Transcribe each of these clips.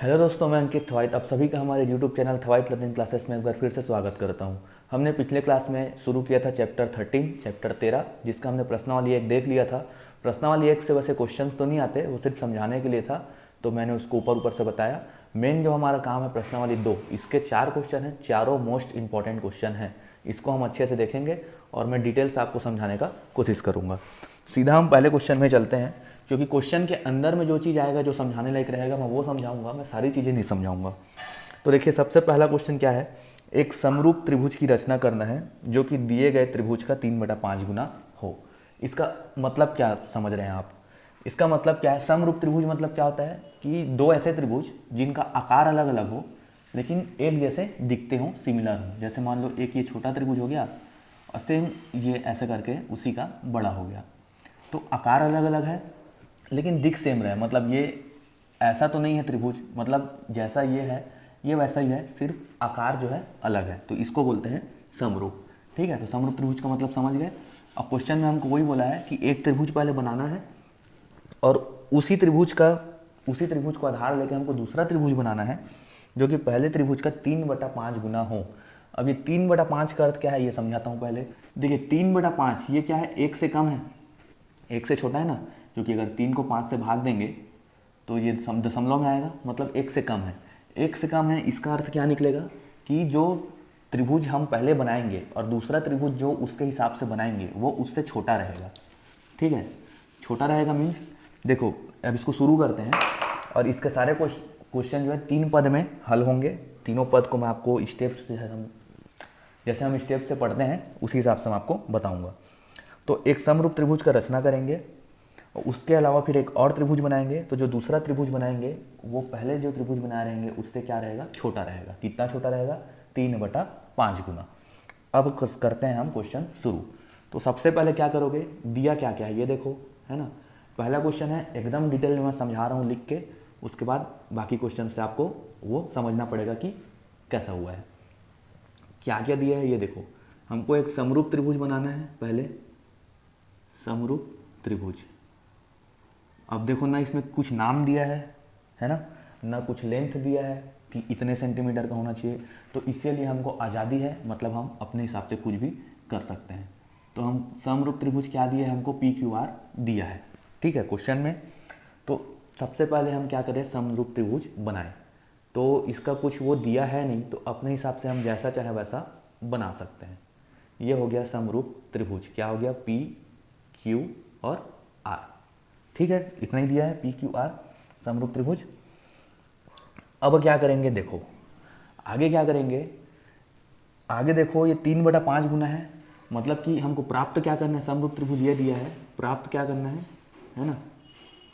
Hello दोस्तों, मैं अंकित थवाइट आप सभी का हमारे यूट्यूब चैनल थवाइट लर्निंग क्लासेस में एक बार फिर से स्वागत करता हूं। हमने पिछले क्लास में शुरू किया था चैप्टर 13 चैप्टर 13, जिसका हमने प्रश्नावली 1 देख लिया था। प्रश्नावली 1 से वैसे क्वेश्चंस तो नहीं आते, वो सिर्फ समझाने के लिए था, तो मैंने उसको ऊपर ऊपर से बताया। मेन जो हमारा काम है प्रश्नावली 2, इसके 4 क्वेश्चन हैं, चारों मोस्ट इंपॉर्टेंट क्वेश्चन हैं। इसको हम अच्छे से देखेंगे और मैं डिटेल से आपको समझाने का कोशिश करूँगा। सीधा हम पहले क्वेश्चन में चलते हैं, क्योंकि क्वेश्चन के अंदर में जो चीज़ आएगा, जो समझाने लायक रहेगा, मैं वो समझाऊंगा, मैं सारी चीज़ें नहीं समझाऊंगा। तो देखिए, सबसे पहला क्वेश्चन क्या है। एक समरूप त्रिभुज की रचना करना है जो कि दिए गए त्रिभुज का 3/5 गुना हो। इसका मतलब क्या समझ रहे हैं आप? इसका मतलब क्या है? समरूप त्रिभुज मतलब क्या होता है कि दो ऐसे त्रिभुज जिनका आकार अलग अलग हो लेकिन एक जैसे दिखते हों, सिमिलर हों। जैसे मान लो एक ये छोटा त्रिभुज हो गया और सेम ये ऐसे करके उसी का बड़ा हो गया। तो आकार अलग अलग है लेकिन दिख सेम रहा है। मतलब ये ऐसा तो नहीं है त्रिभुज, मतलब जैसा ये है ये वैसा ही है, सिर्फ आकार जो है अलग है, तो इसको बोलते हैं समरूप। ठीक है, तो समरूप त्रिभुज का मतलब समझ गए। अब क्वेश्चन में हमको वही बोला है कि एक त्रिभुज पहले बनाना है और उसी त्रिभुज को आधार लेकर हमको दूसरा त्रिभुज बनाना है जो कि पहले त्रिभुज का 3/5 गुना हो। अब ये 3/5 का अर्थ क्या है ये समझाता हूँ पहले। देखिए 3/5 ये क्या है, एक से कम है, एक से छोटा है ना, क्योंकि अगर 3 को 5 से भाग देंगे तो ये दशमलव में आएगा, मतलब एक से कम है। एक से कम है, इसका अर्थ क्या निकलेगा कि जो त्रिभुज हम पहले बनाएंगे और दूसरा त्रिभुज जो उसके हिसाब से बनाएंगे वो उससे छोटा रहेगा। ठीक है, छोटा रहेगा मीन्स, देखो अब इसको शुरू करते हैं और इसके सारे क्वेश्चन जो है 3 पद में हल होंगे। तीनों पद को मैं आपको स्टेप से जैसे हम स्टेप से पढ़ते हैं उसी हिसाब से मैं आपको बताऊंगा। तो एक समरूप त्रिभुज का रचना करेंगे और उसके अलावा फिर एक और त्रिभुज बनाएंगे। तो जो दूसरा त्रिभुज बनाएंगे वो पहले जो त्रिभुज बना रहेंगे उससे क्या रहेगा, छोटा रहेगा। कितना छोटा रहेगा? 3/5 गुना। अब करते हैं हम क्वेश्चन शुरू। तो सबसे पहले क्या करोगे, दिया क्या क्या है ये देखो, है ना। पहला क्वेश्चन है, एकदम डिटेल में मैं समझा रहा हूँ लिख के, उसके बाद बाकी क्वेश्चन से आपको वो समझना पड़ेगा कि कैसा हुआ है। क्या क्या दिया है ये देखो। हमको एक समरूप त्रिभुज बनाना है पहले, समरूप त्रिभुज। अब देखो ना, इसमें कुछ नाम दिया है ना, ना कुछ लेंथ दिया है कि इतने सेंटीमीटर का होना चाहिए। तो इसके लिए हमको आज़ादी है, मतलब हम अपने हिसाब से कुछ भी कर सकते हैं। तो हम समरूप त्रिभुज क्या दिया है हमको, PQR दिया है। ठीक है, क्वेश्चन में। तो सबसे पहले हम क्या करें, समरूप त्रिभुज बनाएं। तो इसका कुछ वो दिया है नहीं, तो अपने हिसाब से हम जैसा चाहे वैसा बना सकते हैं। ये हो गया समरूप त्रिभुज, क्या हो गया, PQ और R। ठीक है, इतना ही दिया है, PQR समरूप त्रिभुज। अब क्या करेंगे, देखो आगे क्या करेंगे। आगे देखो ये 3/5 गुना है, मतलब कि हमको प्राप्त क्या करना है, समरूप त्रिभुज ये दिया है, प्राप्त क्या करना है ना,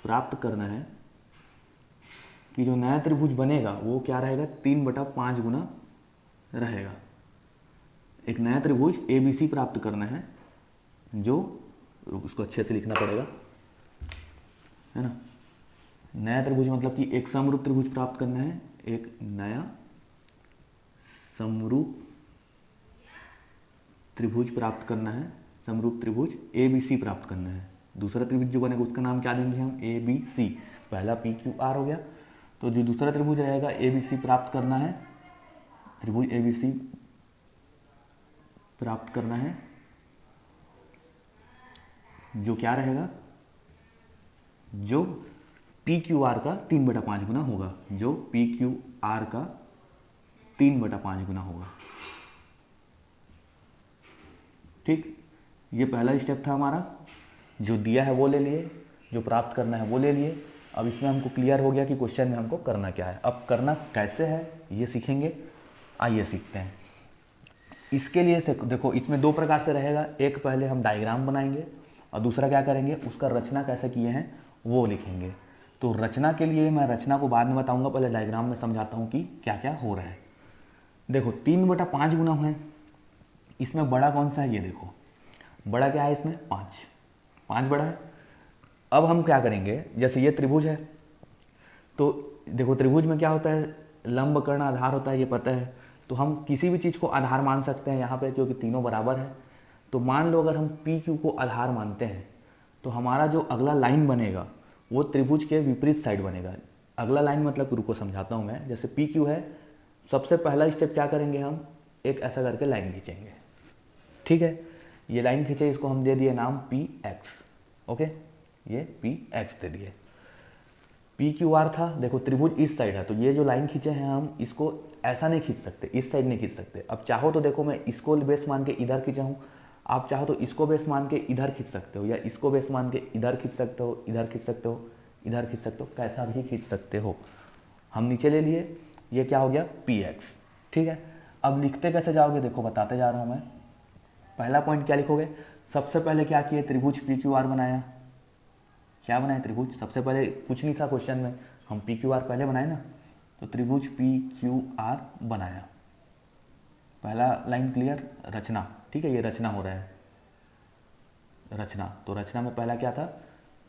प्राप्त करना है कि जो नया त्रिभुज बनेगा वो क्या रहेगा, 3/5 गुना रहेगा। एक नया त्रिभुज ABC प्राप्त करना है, जो उसको अच्छे से लिखना पड़ेगा, है ना। नया त्रिभुज मतलब कि एक समरूप त्रिभुज प्राप्त करना है, एक नया समरूप त्रिभुज प्राप्त करना है, समरूप त्रिभुज ABC प्राप्त करना है। दूसरा त्रिभुज जो बनेगा उसका नाम क्या देंगे हम, ABC। पहला PQR हो गया, तो जो दूसरा त्रिभुज रहेगा ABC प्राप्त करना है, त्रिभुज ABC प्राप्त करना है, जो क्या रहेगा, जो PQR का 3/5 गुना होगा, जो PQR का 3/5 गुना होगा। ठीक, ये पहला स्टेप था हमारा, जो दिया है वो ले लिए, जो प्राप्त करना है वो ले लिए। अब इसमें हमको क्लियर हो गया कि क्वेश्चन में हमको करना क्या है। अब करना कैसे है ये सीखेंगे, आइए सीखते हैं। इसके लिए से देखो, इसमें 2 प्रकार से रहेगा। एक पहले हम डायग्राम बनाएंगे और दूसरा क्या करेंगे, उसका रचना कैसे किए हैं वो लिखेंगे। तो रचना के लिए मैं रचना को बाद में बताऊंगा, पहले डायग्राम में समझाता हूँ कि क्या क्या हो रहा है। देखो 3/5 गुना है, इसमें बड़ा कौन सा है ये देखो, बड़ा क्या है इसमें, 5 बड़ा है। अब हम क्या करेंगे, जैसे ये त्रिभुज है, तो देखो त्रिभुज में क्या होता है, लंब कर्ण आधार होता है, ये पता है। तो हम किसी भी चीज़ को आधार मान सकते हैं यहाँ पे, क्योंकि तीनों बराबर है। तो मान लो अगर हम PQ को आधार मानते हैं तो हमारा जो अगला लाइन बनेगा वो त्रिभुज के विपरीत साइड बनेगा। अगला लाइन मतलब रुको समझाता हूँ मैं। जैसे पी क्यू है, सबसे पहला स्टेप क्या करेंगे, हम एक ऐसा करके लाइन खींचेंगे। ठीक है, ये लाइन खींचे, इसको हम दे दिए नाम पी एक्स। ओके, ये पी एक्स दे दिए। पी क्यू आर था, देखो त्रिभुज इस साइड है, तो ये जो लाइन खींचे हैं हम इसको ऐसा नहीं खींच सकते, इस साइड नहीं खींच सकते। अब चाहो तो देखो मैं इसको बेस मान के इधर खींचा हूँ, आप चाहो तो इसको बेस मान के इधर खींच सकते हो, या इसको बेस मान के इधर खींच सकते हो, इधर खींच सकते हो, इधर खींच सकते हो, कैसा भी खींच सकते हो। हम नीचे ले लिए, ये क्या हो गया पी एक्स। ठीक है, अब लिखते कैसे जाओगे देखो बताते जा रहा हूँ मैं। पहला पॉइंट क्या लिखोगे, सबसे पहले क्या किए, त्रिभुज पी क्यू आर बनाया। क्या बनाए, त्रिभुज। सबसे पहले कुछ नहीं था क्वेश्चन में, हम पी क्यू आर पहले बनाए ना, तो त्रिभुज पी क्यू आर बनाया। पहला लाइन क्लियर, रचना। ठीक है, ये रचना हो रहा है, रचना। तो रचना में पहला क्या था,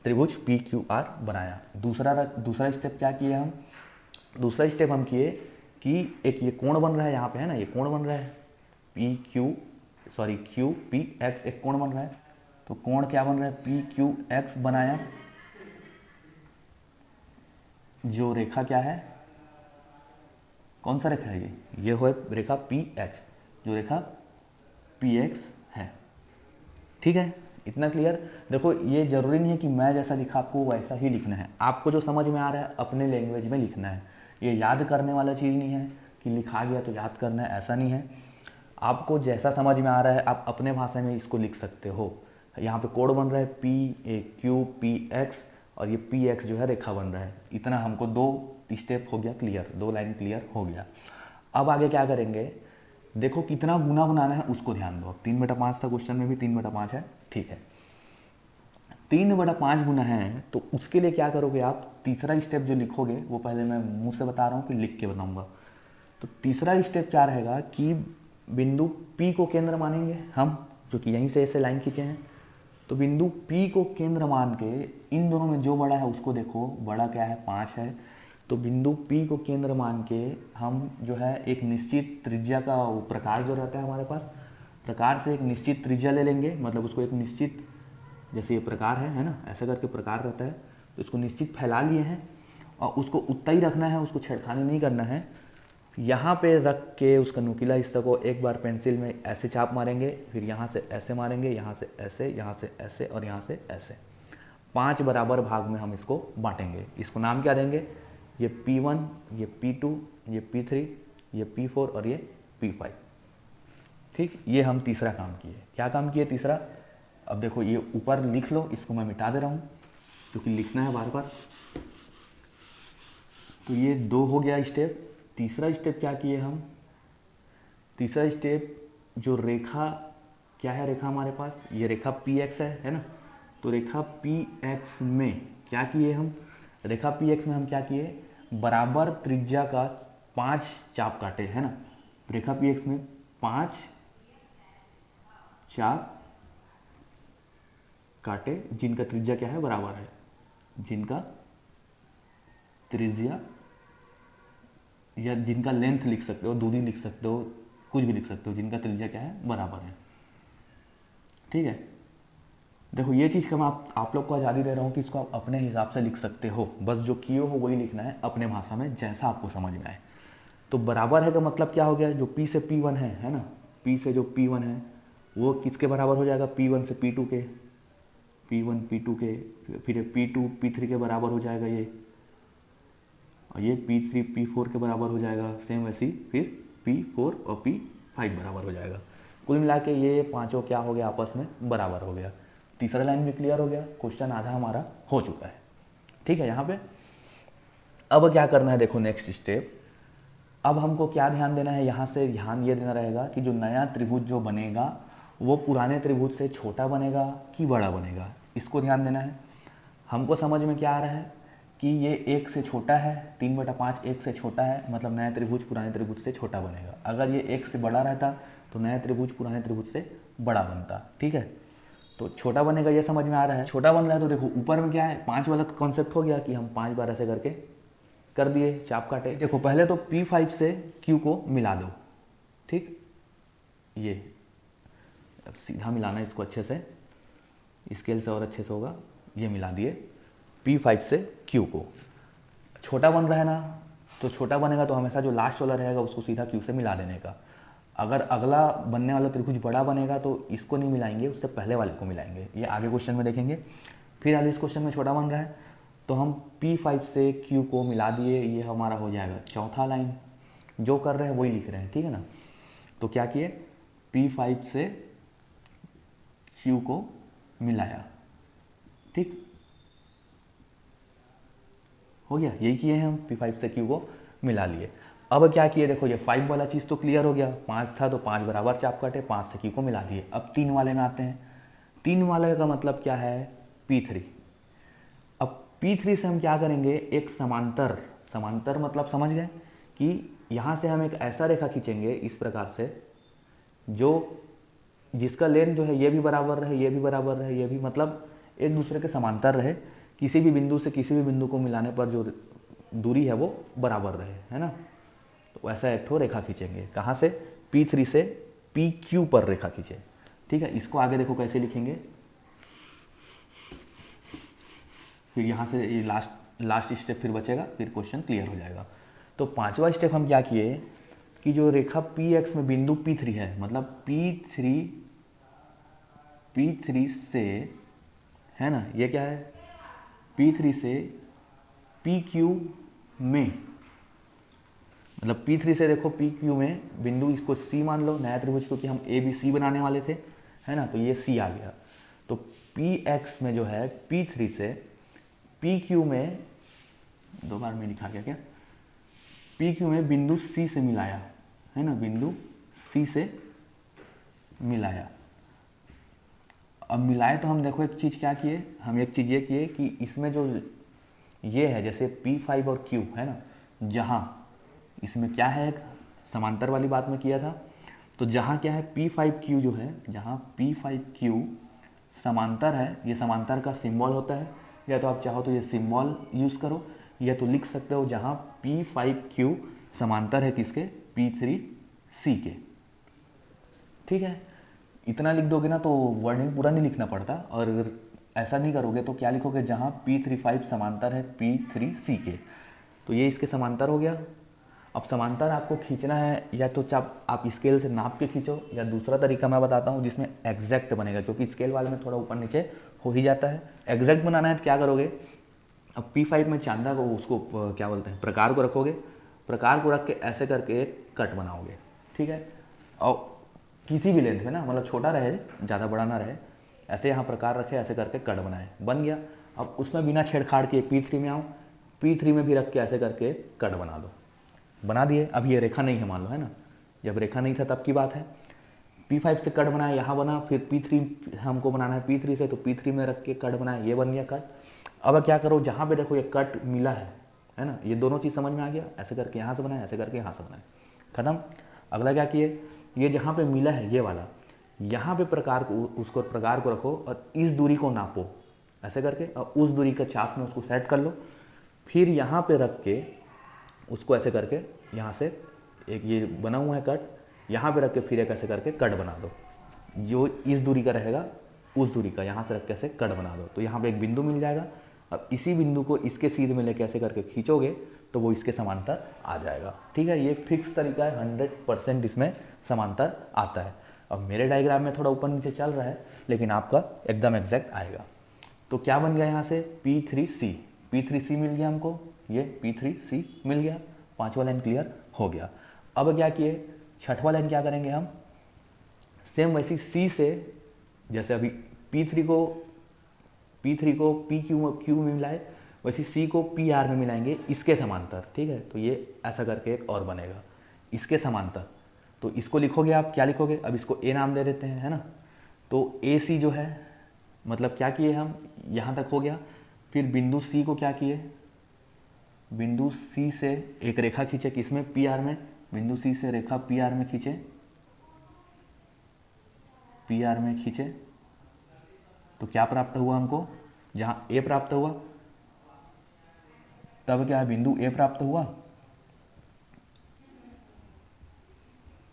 त्रिभुज पी क्यू आर बनाया। दूसरा स्टेप क्या किए हम, दूसरा स्टेप हम किए कि एक ये कोण बन रहा है यहाँ पे, है ना, ये कोण बन रहा है क्यू पी एक्स, एक कोण बन रहा है। तो कोण क्या बन रहा है, पी क्यू एक्स बनाया। जो रेखा क्या है, कौन सा रेखा है, ये हो रेखा पी एक्स, जो रेखा पी एक्स है। ठीक है, इतना क्लियर। देखो ये जरूरी नहीं है कि मैं जैसा लिखा आपको वैसा ही लिखना है, आपको जो समझ में आ रहा है अपने लैंग्वेज में लिखना है। ये याद करने वाला चीज़ नहीं है कि लिखा गया तो याद करना है, ऐसा नहीं है। आपको जैसा समझ में आ रहा है आप अपने भाषा में इसको लिख सकते हो। यहाँ पे कोड बन रहा है क्यू पी एक्स, और ये पी एक्स जो है रेखा बन रहा है। इतना हमको 2 स्टेप हो गया क्लियर, 2 लाइन क्लियर हो गया। अब आगे क्या करेंगे, देखो कितना गुना बनाना है उसको ध्यान दो। अब 3/5 था क्वेश्चन में भी, 3/5 है। ठीक है, 3/5 गुना है, तो उसके लिए क्या करोगे आप, तीसरा स्टेप जो लिखोगे वो पहले मैं मुंह से बता रहा हूँ, फिर लिख के बताऊंगा। तो तीसरा स्टेप क्या रहेगा कि बिंदु P को केंद्र मानेंगे हम, जो कि यहीं से ऐसे लाइन खींचे हैं। तो बिंदु P को केंद्र मान के इन दोनों में जो बड़ा है उसको देखो, बड़ा क्या है 5 है। तो बिंदु P को केंद्र मान के हम जो है एक निश्चित त्रिज्या का वो प्रकार जो रहता है हमारे पास, प्रकार से एक निश्चित त्रिज्या ले लेंगे। मतलब उसको एक निश्चित, जैसे ये प्रकार है ना, ऐसा करके प्रकार रहता है, तो इसको निश्चित फैला लिए हैं और उसको उतना ही रखना है, उसको छेड़खानी नहीं करना है। यहाँ पे रख के उसका नुकीला हिस्सा को एक बार पेंसिल में ऐसे छाप मारेंगे, फिर यहाँ से ऐसे मारेंगे, यहाँ से ऐसे, यहाँ से ऐसे और यहाँ से ऐसे। 5 बराबर भाग में हम इसको बांटेंगे। इसको नाम क्या देंगे, ये P1, ये P2, ये P3, ये P4 और ये P5। ठीक, ये हम तीसरा काम किए। क्या काम किए तीसरा, अब देखो ये ऊपर लिख लो, इसको मैं मिटा दे रहा हूँ क्योंकि लिखना है बार बार। तो ये 2 हो गया स्टेप। तीसरा स्टेप क्या किए हम, तीसरा स्टेप जो रेखा क्या है, रेखा हमारे पास ये रेखा पी एक्स है ना। तो रेखा पी एक्स में क्या किए हम, रेखा पी एक्स में हम क्या किए, बराबर त्रिज्या का 5 चाप काटे, है ना। रेखा पी एक्स में 5 चाप काटे जिनका त्रिज्या क्या है, बराबर है, जिनका त्रिज्या या जिनका लेंथ लिख सकते हो, दूरी लिख सकते हो, कुछ भी लिख सकते हो, जिनका त्रिज्या क्या है, बराबर है। ठीक है, देखो ये चीज़ का मैं आप लोग को आज़ादी दे रहा हूँ कि इसको आप अपने हिसाब से लिख सकते हो, बस जो किए हो वही लिखना है अपने भाषा में जैसा आपको समझ में आए। तो बराबर है का मतलब क्या हो गया, जो P से P1 है ना, P से जो P1 है वो किसके बराबर हो जाएगा, P1 से P2 के, P1 P2 के, फिर P2 P3 के बराबर हो जाएगा ये, और ये P3 P4 के बराबर हो जाएगा। सेम वैसी फिर P4 और P5 बराबर हो जाएगा। कुल मिला के ये पांचों क्या हो गया, आपस में बराबर हो गया। तीसरा लाइन भी क्लियर हो गया, क्वेश्चन आधा हमारा हो चुका है। ठीक है, यहाँ पे अब क्या करना है, देखो नेक्स्ट स्टेप। अब हमको क्या ध्यान देना है, यहाँ से ध्यान ये देना रहेगा कि जो नया त्रिभुज जो बनेगा वो पुराने त्रिभुज से छोटा बनेगा कि बड़ा बनेगा, इसको ध्यान देना है। हमको समझ में क्या आ रहा है कि ये 1 से छोटा है, 3/5 1 से छोटा है, मतलब नया त्रिभुज पुराने त्रिभुज से छोटा बनेगा। अगर ये 1 से बड़ा रहता तो नया त्रिभुज पुराने त्रिभुज से बड़ा बनता। ठीक है, तो छोटा बनेगा ये समझ में आ रहा है। छोटा बन रहा है तो देखो ऊपर में क्या है, 5 वाला कॉन्सेप्ट हो गया कि हम 5 बार ऐसे करके कर दिए, चाप काटे। देखो पहले तो P5 से Q को मिला दो। ठीक, ये अब सीधा मिलाना इसको अच्छे से, स्केल से और अच्छे से होगा। ये मिला दिए P5 से Q को, छोटा बन रहा है ना, तो छोटा बनेगा तो हमेशा जो लास्ट वाला रहेगा उसको सीधा क्यू से मिला देने का। अगर अगला बनने वाला त्रिभुज बड़ा बनेगा तो इसको नहीं मिलाएंगे, उससे पहले वाले को मिलाएंगे। ये आगे क्वेश्चन में देखेंगे। फिर आज इस क्वेश्चन में छोटा बन रहा है तो हम P5 से Q को मिला दिए, ये हमारा हो जाएगा चौथा लाइन। जो कर रहे हैं वही लिख रहे हैं, ठीक है ना। तो क्या किए, P5 से Q को मिलाया, ठीक हो गया। यही किए हैं हम, P5 से Q को मिला लिए। अब क्या किए, देखो ये 5 वाला चीज़ तो क्लियर हो गया, 5 था तो 5 बराबर चाप काटे, 5 से Q को मिला दिए। अब 3 वाले में आते हैं। 3 वाले का मतलब क्या है, P3। अब P3 से हम क्या करेंगे, एक समांतर, समांतर मतलब समझ गए कि यहाँ से हम एक ऐसा रेखा खींचेंगे इस प्रकार से, जो जिसका लेंथ जो है ये भी बराबर रहे, ये भी बराबर रहे, ये भी, मतलब एक दूसरे के समांतर रहे। किसी भी बिंदु से किसी भी बिंदु को मिलाने पर जो दूरी है वो बराबर रहे, है ना। तो ऐसा एक ठो रेखा खींचेंगे, कहाँ से, P3 से PQ पर रेखा खींचे, ठीक है। इसको आगे देखो कैसे लिखेंगे। फिर यहाँ से ये लास्ट स्टेप फिर बचेगा, फिर क्वेश्चन क्लियर हो जाएगा। तो 5वां स्टेप हम क्या किए कि जो रेखा PX में बिंदु P3 है, मतलब P3 से, है ना, ये क्या है, P3 से PQ में, मतलब P3 से देखो PQ में बिंदु, इसको C मान लो, नया त्रिभुज, क्योंकि हम ABC बनाने वाले थे, है ना, तो ये C आ गया। तो PX में जो है P3 से PQ में, 2 बार में लिखा गया क्या, PQ में बिंदु C से मिलाया, है ना, बिंदु C से मिलाया। अब मिलाए तो हम देखो एक चीज़ क्या किए, हम एक चीज़ ये किए कि इसमें जो ये है, जैसे P5 और Q है ना, जहाँ इसमें क्या है, एक समांतर वाली बात में किया था, तो जहाँ क्या है P5Q जो है, जहाँ P5Q समांतर है, ये समांतर का सिंबल होता है, या तो आप चाहो तो ये सिंबल यूज़ करो, या तो लिख सकते हो जहाँ P5Q समांतर है किसके, P3C के, ठीक है। इतना लिख दोगे ना तो वर्णन पूरा नहीं लिखना पड़ता, और अगर ऐसा नहीं करोगे तो क्या लिखोगे, जहाँ P35 समांतर है P3C के, तो ये इसके समांतर हो गया। अब समांतर आपको खींचना है, या तो आप स्केल से नाप के खींचो, या दूसरा तरीका मैं बताता हूँ जिसमें एग्जैक्ट बनेगा, क्योंकि स्केल वाले में थोड़ा ऊपर नीचे हो ही जाता है। एग्जैक्ट बनाना है तो क्या करोगे, अब P5 में चांदा को, उसको क्या बोलते हैं, प्रकार को रखोगे, प्रकार को रख के ऐसे करके एक कट बनाओगे, ठीक है। और किसी भी लेंथ में ना, मतलब छोटा रहे, ज़्यादा बड़ा ना रहे, ऐसे यहाँ प्रकार रखे, ऐसे करके कट बनाए, बन गया। अब उसमें बिना छेड़छाड़ के P3 में आओ, P3 में भी रख के ऐसे करके कट बना दो, बना दिए। अब ये रेखा नहीं है मान लो, है ना, जब रेखा नहीं था तब की बात है। P5 से कट बनाया, यहाँ बना, फिर P3 हमको बनाना है P3 से, तो P3 में रख के कट बनाया, ये बन गया कट। अब क्या करो, जहाँ पे देखो ये कट मिला है ना, ये दोनों चीज़ समझ में आ गया, ऐसे करके यहाँ से बनाया, ऐसे करके यहाँ से बनाया, खत्म। अगला क्या किए, ये जहाँ पे मिला है ये वाला, यहाँ पे प्रकार को, उसको प्रकार को रखो और इस दूरी को नापो ऐसे करके, और उस दूरी का चाप में उसको सेट कर लो। फिर यहाँ पे रख के उसको ऐसे करके, यहाँ से एक ये बना हुआ है कट, यहाँ पे रख के फिर एक ऐसे करके कट बना दो, जो इस दूरी का रहेगा उस दूरी का यहाँ से रख के ऐसे कट बना दो, तो यहाँ पे एक बिंदु मिल जाएगा। अब इसी बिंदु को इसके सीध में लेके ऐसे करके खींचोगे तो वो इसके समांतर आ जाएगा, ठीक है। ये फिक्स तरीका है, 100% इसमें समांतर आता है। अब मेरे डायग्राम में थोड़ा ऊपर नीचे चल रहा है, लेकिन आपका एकदम एग्जैक्ट आएगा। तो क्या बन गया यहाँ से, P3C मिल गया हमको, ये P3C मिल गया, 5वां लाइन क्लियर हो गया। अब क्या किए, 6वां लाइन क्या करेंगे हम, सेम वैसी C से, जैसे अभी P3 को PQ में मिलाए, वैसे C को PR में मिलाएंगे इसके समांतर, ठीक है। तो ये ऐसा करके एक और बनेगा इसके समांतर। तो इसको लिखोगे आप, क्या लिखोगे, अब इसको A नाम दे देते हैं, है ना। तो AC जो है, मतलब क्या किए हम, यहाँ तक हो गया। फिर बिंदु C को क्या किए, बिंदु C से एक रेखा खींचे, किसमें, PR में, बिंदु C से रेखा PR में खींचे, PR में खींचे, तो क्या प्राप्त हुआ हमको, जहाँ A प्राप्त हुआ, तब क्या है, बिंदु A प्राप्त हुआ।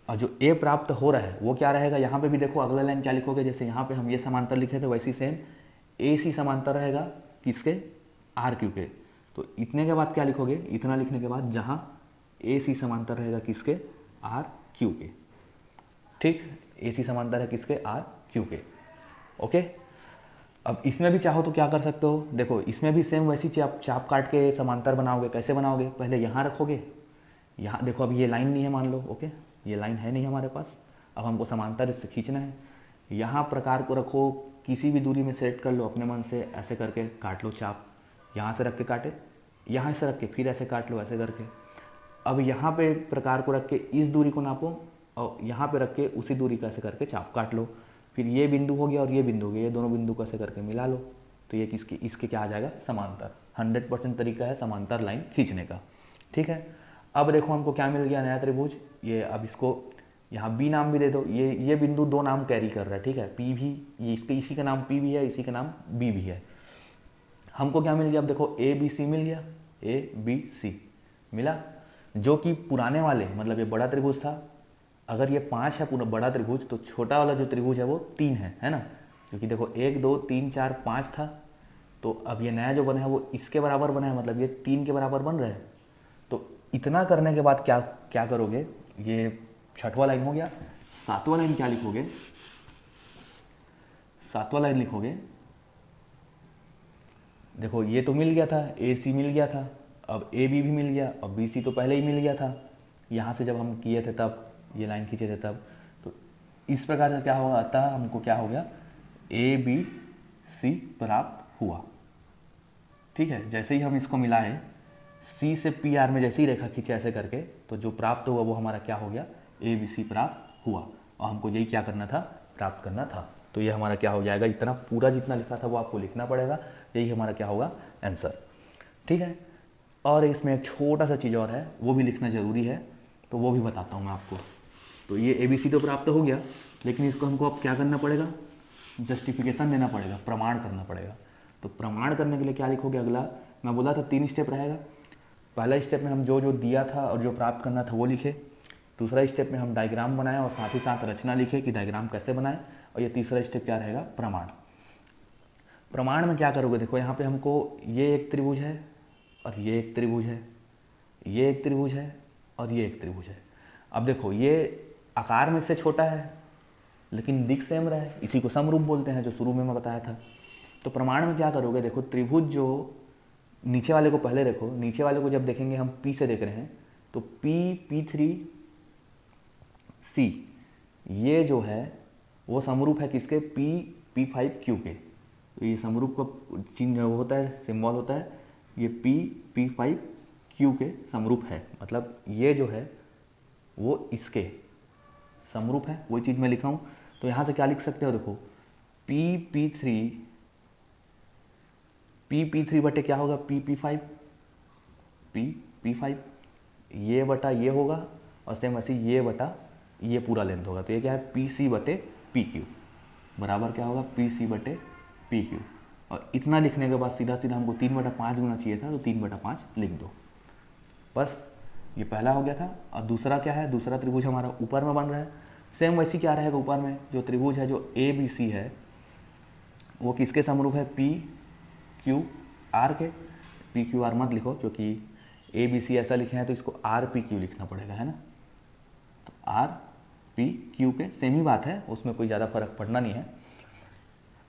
और जो A प्राप्त हो रहा है वो क्या रहेगा, यहाँ पे भी देखो अगला लाइन क्या लिखोगे, जैसे यहाँ पे हम ये समांतर लिखे थे वैसी सेम AC समांतर रहेगा किसके, RQ के। तो इतने के बाद क्या लिखोगे, इतना लिखने के बाद जहाँ ए सी समांतर रहेगा किसके, आर क्यू के। ठीक, ए सी समांतर है किसके, आर क्यू के। ओके, अब इसमें भी चाहो तो क्या कर सकते हो, देखो इसमें भी सेम वैसी चाप काट के समांतर बनाओगे। कैसे बनाओगे, पहले यहाँ रखोगे, यहाँ देखो अब ये लाइन नहीं है मान लो। ओके, ये लाइन है नहीं हमारे पास, अब हमको समांतर इससे खींचना है। यहाँ प्रकार को रखो, किसी भी दूरी में सेट कर लो अपने मन से, ऐसे करके काट लो चाप। यहाँ से रख के काटे, यहाँ से रख के फिर ऐसे काट लो, ऐसे करके। अब यहाँ पे प्रकार को रख के इस दूरी को नापो और यहाँ पे रख के उसी दूरी का ऐसे करके चाप काट लो। फिर ये बिंदु हो गया और ये बिंदु हो गया, ये दोनों बिंदु को ऐसे करके मिला लो। तो ये किसके, इसके क्या आ जाएगा, समांतर। 100% तरीका है समांतर लाइन खींचने का। ठीक है, अब देखो हमको क्या मिल गया, नया त्रिभुज। ये अब इसको यहाँ बी नाम भी दे दो। ये बिंदु दो नाम कैरी कर रहा है। ठीक है, पी भी, ये इसके इसी का नाम पी भी है, इसी का नाम बी भी है। हमको क्या मिल गया, अब देखो ए बी सी मिल गया, ए बी सी मिला। जो कि पुराने वाले मतलब ये बड़ा त्रिभुज था, अगर ये 5 है पूरा बड़ा त्रिभुज, तो छोटा वाला जो त्रिभुज है वो 3 है ना। क्योंकि देखो 1 2 3 4 5 था, तो अब ये नया जो बना है वो इसके बराबर बना है, मतलब ये 3 के बराबर बन रहा है। तो इतना करने के बाद क्या क्या करोगे, ये छठवां लाइन हो गया। सातवां लाइन क्या लिखोगे, सातवां लाइन लिखोगे, देखो ये तो मिल गया था, ए सी मिल गया था, अब ए बी भी मिल गया, अब बी सी तो पहले ही मिल गया था यहाँ से जब हम किए थे तब, ये लाइन खींचे थे तब। तो इस प्रकार से क्या होगा, अतः हमको क्या हो गया, ए बी सी प्राप्त हुआ। ठीक है, जैसे ही हम इसको मिलाए, सी से पी आर में जैसे ही रेखा खींचे ऐसे करके, तो जो प्राप्त हुआ वो हमारा क्या हो गया, ए बी सी प्राप्त हुआ। और हमको यही क्या करना था, प्राप्त करना था। तो ये हमारा क्या हो जाएगा, इतना पूरा जितना लिखा था वो आपको लिखना पड़ेगा, यही हमारा क्या होगा, आंसर। ठीक है, और इसमें एक छोटा सा चीज़ और है, वो भी लिखना ज़रूरी है, तो वो भी बताता हूँ मैं आपको। तो ये ए बी सी तो प्राप्त हो गया, लेकिन इसको हमको अब क्या करना पड़ेगा, जस्टिफिकेशन देना पड़ेगा, प्रमाण करना पड़ेगा। तो प्रमाण करने के लिए क्या लिखोगे, अगला मैं बोला था 3 स्टेप रहेगा। पहला स्टेप में हम जो जो दिया था और जो प्राप्त करना था वो लिखे। दूसरा स्टेप में हम डायग्राम बनाए और साथ ही साथ रचना लिखे कि डायग्राम कैसे बनाए। और ये तीसरा स्टेप क्या रहेगा, प्रमाण। प्रमाण में क्या करोगे, देखो यहाँ पे हमको ये एक त्रिभुज है और ये एक त्रिभुज है, ये एक त्रिभुज है और ये एक त्रिभुज है। अब देखो ये आकार में से छोटा है लेकिन दिख सेम रहा है, इसी को समरूप बोलते हैं, जो शुरू में मैं बताया था। तो प्रमाण में क्या करोगे, देखो त्रिभुज जो नीचे वाले को पहले रखो, नीचे वाले को जब देखेंगे हम P से देख रहे हैं, तो P3 C ये जो है वो समरूप है किसके, P5 Q के। तो ये समरूप का चिन्ह वो होता है, सिंबल होता है, ये P5 Q के समरूप है, मतलब ये जो है वो इसके समरूप है, वही चीज़ मैं लिखा हूँ। तो यहाँ से क्या लिख सकते हो, देखो P3 बटे क्या होगा, P5 ये बटा ये होगा, और सेम ऐसे ये बटा ये पूरा लेंथ होगा। तो ये क्या है, PC बटे PQ बराबर क्या होगा, PC बटे PQ। और इतना लिखने के बाद सीधा सीधा हमको 3/5 गुना चाहिए था, तो 3/5 लिख दो। बस ये पहला हो गया था। और दूसरा क्या है, दूसरा त्रिभुज हमारा ऊपर में बन रहा है। सेम वैसी क्या रहेगा, ऊपर में जो त्रिभुज है जो ABC है वो किसके समरूप है, PQR के। PQR मत लिखो क्योंकि ABC ऐसा लिखे हैं तो इसको RPQ लिखना पड़ेगा, है ना। तो RPQ के सेम ही बात है, उसमें कोई ज़्यादा फर्क पड़ना नहीं है।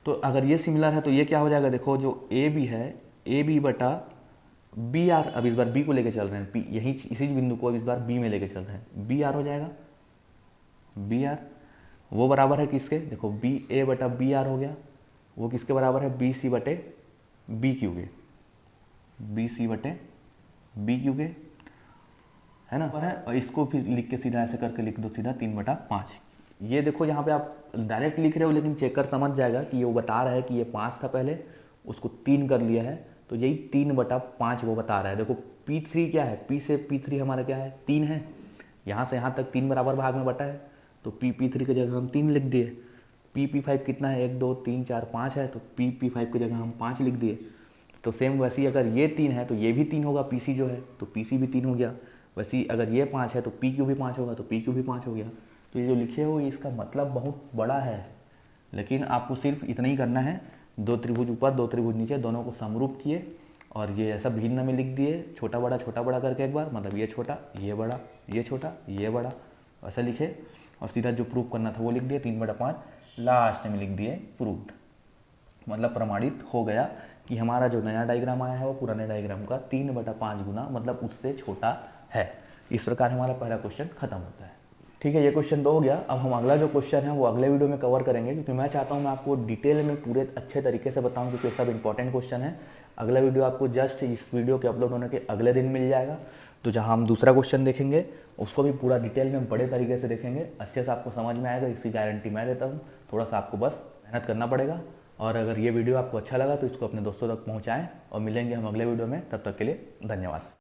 तो अगर ये सिमिलर है तो ये क्या हो जाएगा, देखो जो AB है, AB बटा BR, अब इस बार B को लेके चल रहे हैं, यही इसी बिंदु को अब इस बार B में लेके चल रहे हैं, BR हो जाएगा। BR वो बराबर है किसके, देखो BA बटा BR हो गया, वो किसके बराबर है, BC बटे BQ के, BC बटे BQ के, है ना। और इसको फिर लिख के सीधा ऐसे करके लिख दो, सीधा 3/5। ये देखो यहाँ पे आप डायरेक्ट लिख रहे हो लेकिन चेकर समझ जाएगा कि ये वो बता रहा है कि ये 5 था पहले, उसको 3 कर लिया है, तो यही 3/5 वो बता रहा है। देखो P3 क्या है, P से P3 हमारा क्या है, 3 है, यहाँ से यहाँ तक 3 बराबर भाग में बटा है, तो P3 की जगह हम 3 लिख दिए। P5 कितना है, 1 2 3 4 5 है, तो P5 की जगह हम 5 लिख दिए। तो सेम वैसे ही अगर ये 3 है तो ये भी 3 होगा, PC जो है, तो PC भी 3 हो गया। वैसे ही अगर ये 5 है तो PQ भी 5 होगा, तो PQ भी 5 हो गया। तो ये जो लिखे हो इसका मतलब बहुत बड़ा है, लेकिन आपको सिर्फ इतना ही करना है, 2 त्रिभुज ऊपर 2 त्रिभुज नीचे दोनों को समरूप किए और ये ऐसा भिन्न में लिख दिए छोटा बड़ा करके एक बार, मतलब ये छोटा ये छोटा ये बड़ा, ऐसा लिखे और सीधा जो प्रूफ करना था वो लिख दिए 3/5, लास्ट में लिख दिए प्रूव्ड, मतलब प्रमाणित हो गया कि हमारा जो नया डायग्राम आया है वो पुराने डायग्राम का 3/5 गुना मतलब उससे छोटा है। इस प्रकार हमारा पहला क्वेश्चन खत्म होता है। ठीक है, ये क्वेश्चन 2 हो गया। अब हम अगला जो क्वेश्चन है वो अगले वीडियो में कवर करेंगे, क्योंकि मैं चाहता हूँ मैं आपको डिटेल में पूरे अच्छे तरीके से बताऊँ, क्योंकि सब इंपॉर्टेंट क्वेश्चन है। अगला वीडियो आपको जस्ट इस वीडियो के अपलोड होने के अगले दिन मिल जाएगा, तो जहाँ हम दूसरा क्वेश्चन देखेंगे उसको भी पूरा डिटेल में बड़े तरीके से देखेंगे, अच्छे से आपको समझ में आएगा, इसकी गारंटी मैं देता हूँ। थोड़ा सा आपको बस मेहनत करना पड़ेगा। और अगर ये वीडियो आपको अच्छा लगा तो इसको अपने दोस्तों तक पहुँचाएँ और मिलेंगे हम अगले वीडियो में। तब तक के लिए धन्यवाद।